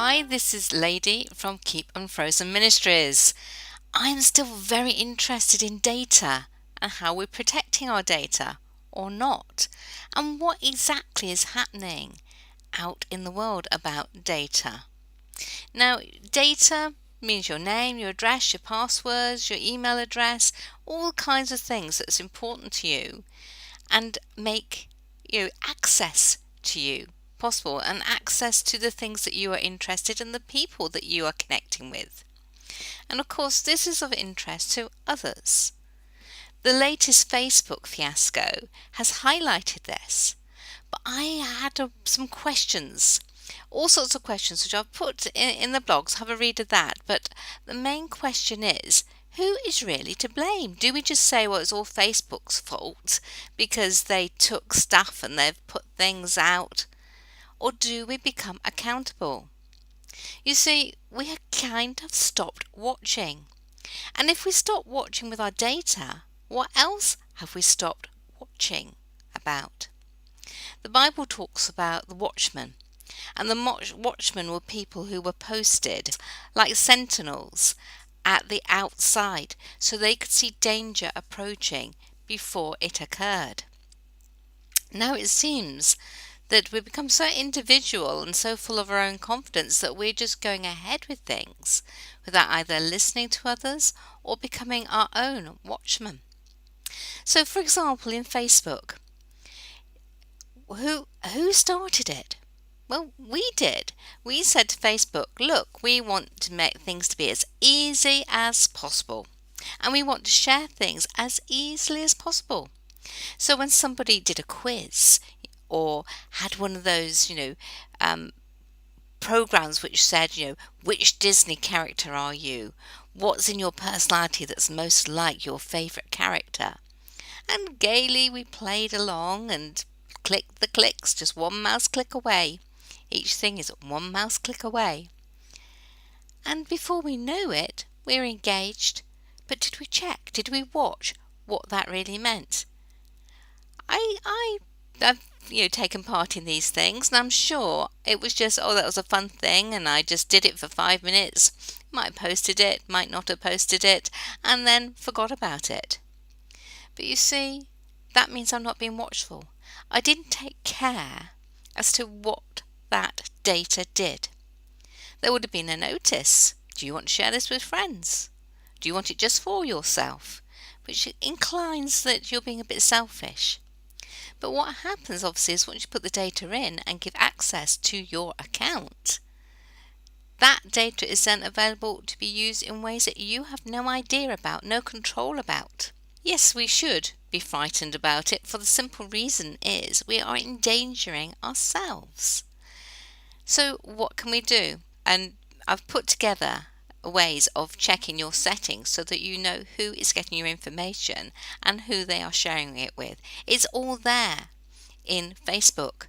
Hi, this is Lady from Keep Unfrozen Ministries. I'm still very interested in data and how we're protecting our data or not, and what exactly is happening out in the world about data. Now, data means your name, your address, your passwords, your email address, all kinds of things that's important to you and make access to you possible and access to the things that you are interested in, the people that you are connecting with. And of course, this is of interest to others. The latest Facebook fiasco has highlighted this, but I had some questions, all sorts of questions, which I've put in the blogs. Have a read of that. But the main question is, who is really to blame? Do we just say, well, it's all Facebook's fault because they took stuff and they've put things out? Or do we become accountable? You see, we have kind of stopped watching. And if we stop watching with our data, what else have we stopped watching about? The Bible talks about the watchmen, and the watchmen were people who were posted like sentinels at the outside so they could see danger approaching before it occurred. Now it seems that we've become so individual and so full of our own confidence that we're just going ahead with things without either listening to others or becoming our own watchmen. So, for example, in Facebook, who started it? Well, we did. We said to Facebook, look, we want to make things to be as easy as possible, and we want to share things as easily as possible. So when somebody did a quiz or had one of those, programs which said, which Disney character are you? What's in your personality that's most like your favourite character? And gaily we played along and clicked the clicks, just one mouse click away. Each thing is one mouse click away. And before we know it, we're engaged. But did we check? Did we watch what that really meant? I've taken part in these things, and I'm sure it was just, that was a fun thing, and I just did it for 5 minutes. Might have posted it, might not have posted it, and then forgot about it. But you see, that means I'm not being watchful. I didn't take care as to what that data did. There would have been a notice. Do you want to share this with friends? Do you want it just for yourself? Which inclines that you're being a bit selfish. But what happens, obviously, is once you put the data in and give access to your account, that data is then available to be used in ways that you have no idea about, no control about. Yes, we should be frightened about it, for the simple reason is we are endangering ourselves. So what can we do? And I've put together ways of checking your settings so that you know who is getting your information and who they are sharing it with. It's all there in Facebook.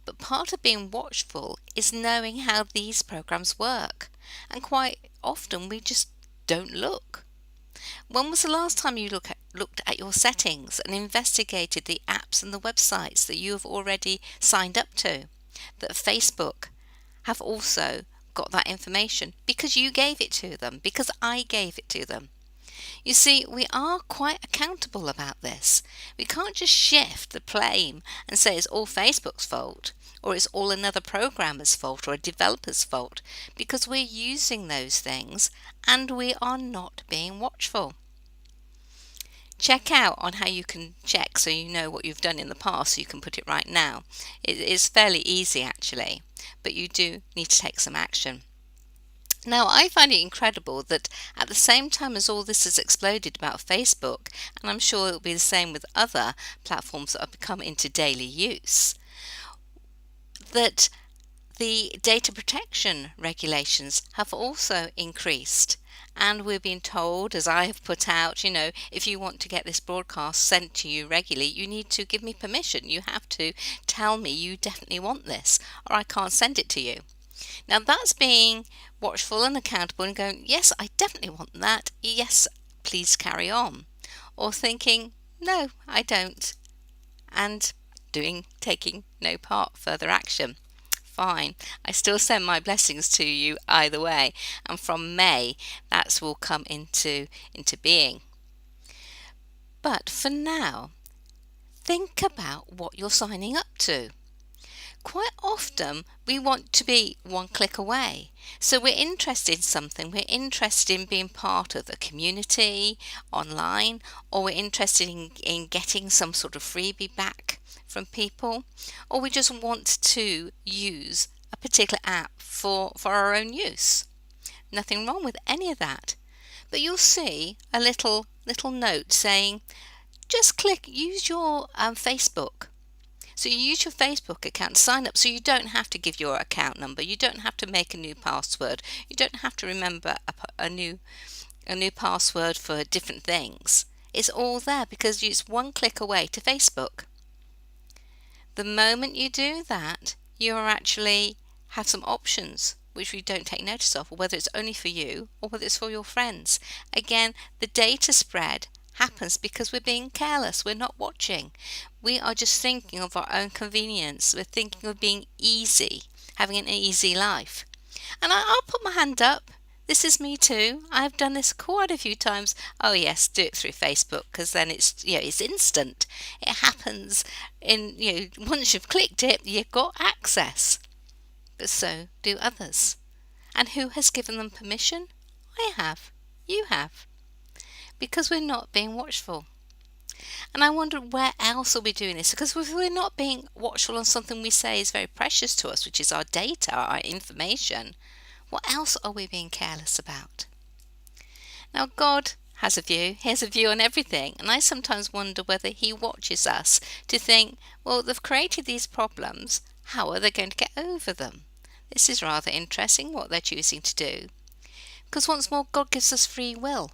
But part of being watchful is knowing how these programs work. And quite often we just don't look. When was the last time you looked at your settings and investigated the apps and the websites that you have already signed up to, that Facebook have also got that information because you gave it to them, because I gave it to them? You see, we are quite accountable about this. We can't just shift the blame and say it's all Facebook's fault or it's all another programmer's fault or a developer's fault, because we're using those things and we are not being watchful. Check out on how you can check so you know what you've done in the past so you can put it right now. It is fairly easy actually, but you do need to take some action. Now, I find it incredible that at the same time as all this has exploded about Facebook, and I'm sure it will be the same with other platforms that have become into daily use, that the data protection regulations have also increased. And we're being told, as I have put out, if you want to get this broadcast sent to you regularly, you need to give me permission. You have to tell me you definitely want this, or I can't send it to you. Now that's being watchful and accountable and going, yes, I definitely want that. Yes, please carry on. Or thinking, no, I don't. And taking no further action. fine. I still send my blessings to you either way. And from May, that will come into being. But for now, think about what you're signing up to. Quite often we want to be one click away. So we're interested in something, we're interested in being part of a community online, or we're interested in getting some sort of freebie back from people, or we just want to use a particular app for our own use. Nothing wrong with any of that. But you'll see a little note saying, just use your Facebook. So you use your Facebook account, sign up, so you don't have to give your account number, you don't have to make a new password, you don't have to remember a new password for different things. It's all there because it's one click away to Facebook. The moment you do that, you are actually have some options which we don't take notice of, or whether it's only for you or whether it's for your friends. Again, the data spread happens because we're being careless, we're not watching. We are just thinking of our own convenience, we're thinking of being easy, having an easy life. And I'll put my hand up. This is me too. I've done this quite a few times. Oh yes, do it through Facebook because then it's instant. It happens once you've clicked it, you've got access. But so do others. And who has given them permission? I have. You have. Because we're not being watchful. And I wonder where else are we doing this? Because if we're not being watchful on something we say is very precious to us, which is our data, our information, what else are we being careless about? Now God has a view. He has a view on everything. And I sometimes wonder whether he watches us to think, well, they've created these problems. How are they going to get over them? This is rather interesting what they're choosing to do. Because once more, God gives us free will.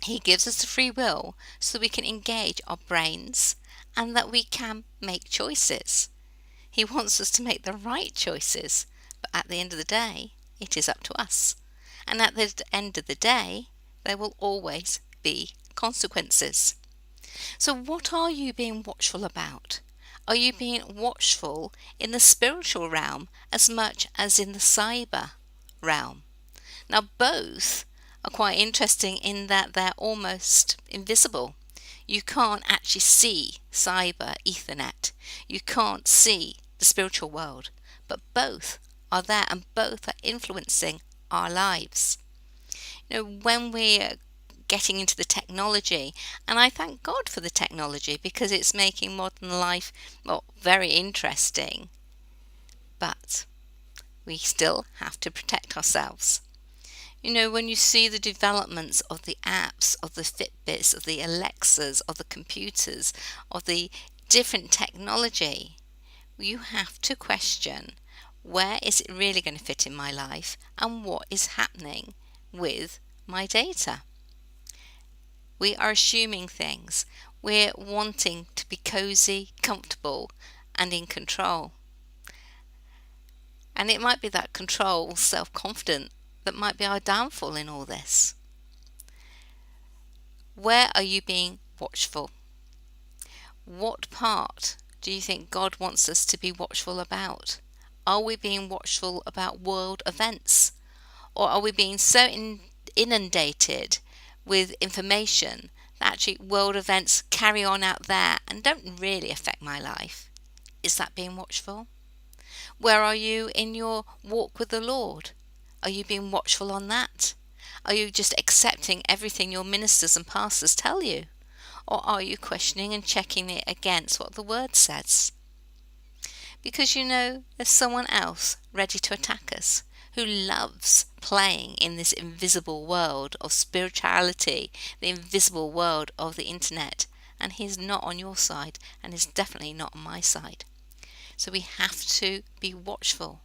He gives us the free will so that we can engage our brains and that we can make choices. He wants us to make the right choices, but at the end of the day, it is up to us. And at the end of the day, there will always be consequences. So what are you being watchful about? Are you being watchful in the spiritual realm as much as in the cyber realm? Now both are quite interesting in that they're almost invisible. You can't actually see cyber Ethernet. You can't see the spiritual world, but both are there and both are influencing our lives. When we're getting into the technology, and I thank God for the technology because it's making modern life very interesting, but we still have to protect ourselves. When you see the developments of the apps, of the Fitbits, of the Alexas, of the computers, of the different technology, you have to question, where is it really going to fit in my life and what is happening with my data? We are assuming things. We're wanting to be cozy, comfortable, and in control. And it might be that control, self-confident, that might be our downfall in all this. Where are you being watchful? What part do you think God wants us to be watchful about? Are we being watchful about world events? Or are we being so inundated with information that actually world events carry on out there and don't really affect my life? Is that being watchful? Where are you in your walk with the Lord? Are you being watchful on that? Are you just accepting everything your ministers and pastors tell you? Or are you questioning and checking it against what the Word says? Because there's someone else ready to attack us who loves playing in this invisible world of spirituality, the invisible world of the internet, and he's not on your side and is definitely not on my side. So we have to be watchful.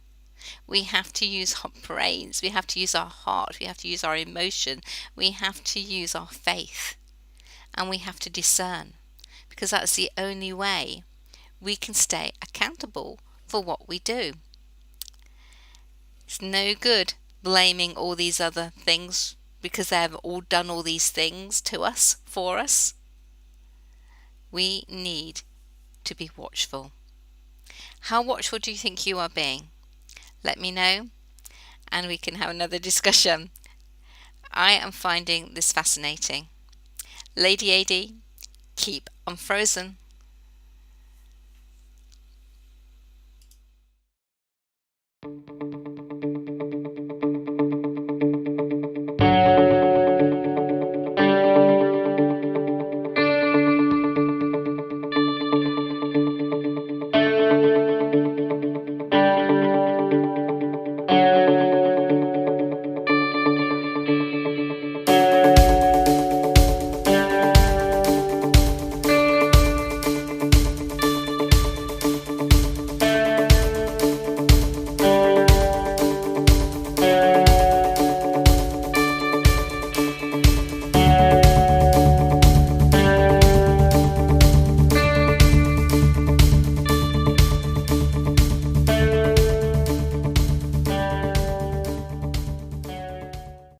We have to use our brains, we have to use our heart, we have to use our emotion, we have to use our faith, and we have to discern, because that's the only way we can stay accountable for what we do. It's no good blaming all these other things because they've all done all these things to us, for us. We need to be watchful. How watchful do you think you are being? Let me know and we can have another discussion. I am finding this fascinating. Lady AD, keep unfrozen.